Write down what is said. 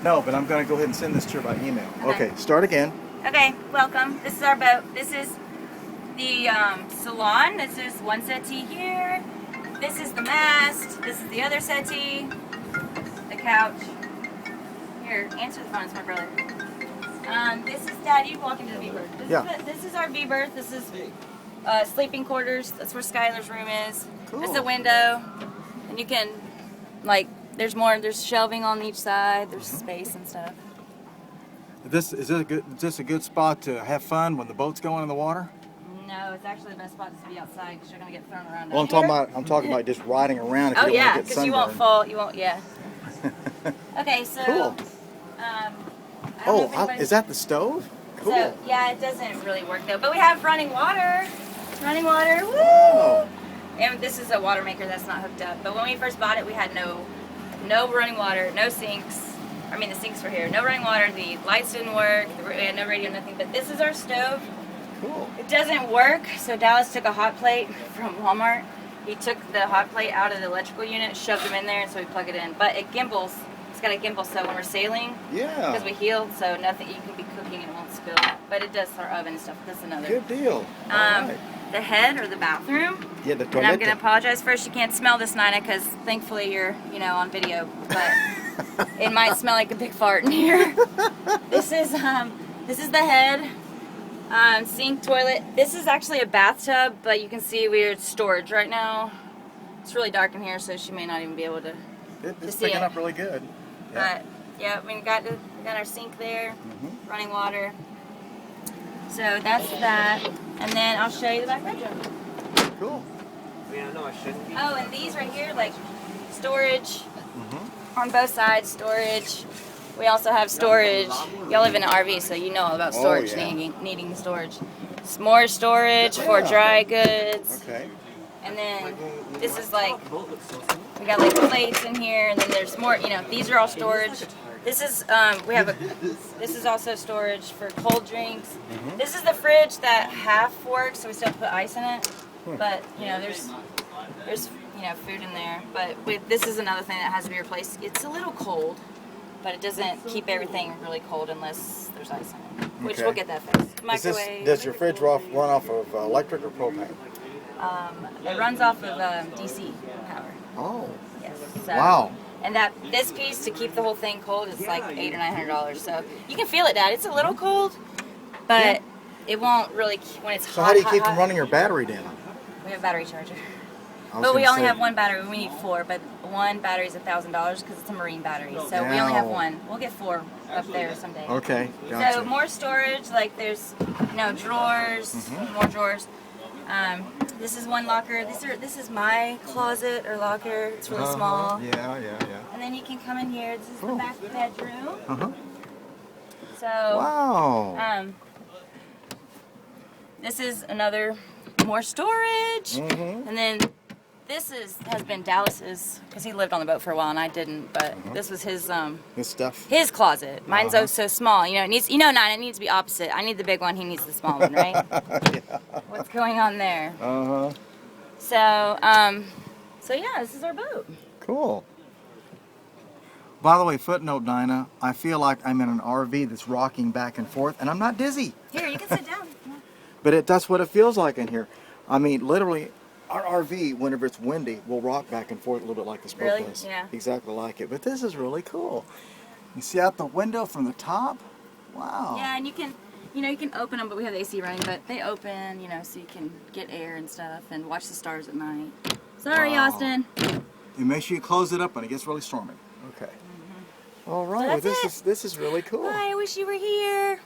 No, but I'm going to go ahead and send this to her by email. Okay, start again. Okay, welcome. This is our boat. This is the salon. This is one settee here. This is the mast. This is the other settee. The couch. Here, answer the phone. It's my brother. This is Daddy walking to the V-berth. This is our V-berth. This is sleeping quarters. That's where Skylar's room is. Cool. There's a window, and you can, like, there's shelving on each side. There's space and stuff. Is this a good spot to have fun when the boat's going in the water? No, it's actually the best spot is to be outside because you're gonna get thrown around. Well, I'm talking about just riding around. If Oh you don't yeah, want to get because sunburned. you won't fall. You won't. Yeah. Okay, so. Cool. Is that the stove? Cool. So yeah, it doesn't really work though, but we have running water. Running water. Woo! Oh. And this is a water maker that's not hooked up. But when we first bought it, we had no running water, no sinks. I mean, the sinks were here. No running water. The lights didn't work. We had no radio, nothing. But this is our stove. Cool. It doesn't work, so Dallas took a hot plate from Walmart. He took the hot plate out of the electrical unit, shoved them in there, and so we plug it in. But it gimbals. It's got a gimbal, so when we're sailing, because we healed, so nothing, you can be cooking and it won't spill. But it does our oven and stuff. That's another. Good deal. All right. The head or the bathroom. Yeah, the toilet. And I'm gonna apologize first. You can't smell this, Nina, because thankfully you're, on video. But it might smell like a big fart in here. This is the head. Sink, toilet. This is actually a bathtub, but you can see we're at storage right now. It's really dark in here, so she may not even be able to. It's picking up really good. Yeah. But yeah, we got our sink there, running water. So that's that, and then I'll show you the back bedroom. Cool. Yeah, no, I shouldn't be. Oh, and these right here, like storage on both sides. Storage. We also have storage. Y'all live in an RV, so you know all about storage, needing storage. More storage for dry goods. Okay. And then this is like, we got like plates in here, and then there's more, these are all storage. This is, this is also storage for cold drinks. This is the fridge that half works, so we still have to put ice in it. But, there's food in there. But this is another thing that has to be replaced. It's a little cold, but it doesn't keep everything really cold unless there's ice in it, which we'll get that fixed. Microwave. Does your fridge run off of electric or propane? It runs off of DC power. Oh. Yes. So, wow. And this piece to keep the whole thing cold is like $800 or $900. So you can feel it, Dad. It's a little cold, but it won't really when it's hot. So how do you keep from running your battery down? We have a battery charger. But we only have one battery. We need 4, but one battery is $1,000 because it's a marine battery. So we only have one. We'll get 4 up there someday. Okay, gotcha. So more storage, like there's drawers, more drawers. This is one locker. This is my closet or locker. It's really small. Yeah. And then you can come in here. This is the back bedroom. So wow. This is more storage. And then this has been Dallas's because he lived on the boat for a while and I didn't. But this was his stuff. His closet. Mine's so small. It needs. Nine. It needs to be opposite. I need the big one. He needs the small one, right? What's going on there? So yeah, this is our boat. Cool. By the way, footnote, Dinah, I feel like I'm in an RV that's rocking back and forth, and I'm not dizzy. Here, you can sit down. But that's what it feels like in here. I mean, literally, our RV, whenever it's windy, will rock back and forth a little bit like this boat does. Yeah. Exactly like it. But this is really cool. You see out the window from the top? Wow. Yeah, and you can open them, but we have the AC running, but they open, so you can get air and stuff and watch the stars at night. Sorry, Austin. And make sure you close it up when it gets really stormy. Okay. All right. So this is really cool. I wish you were here.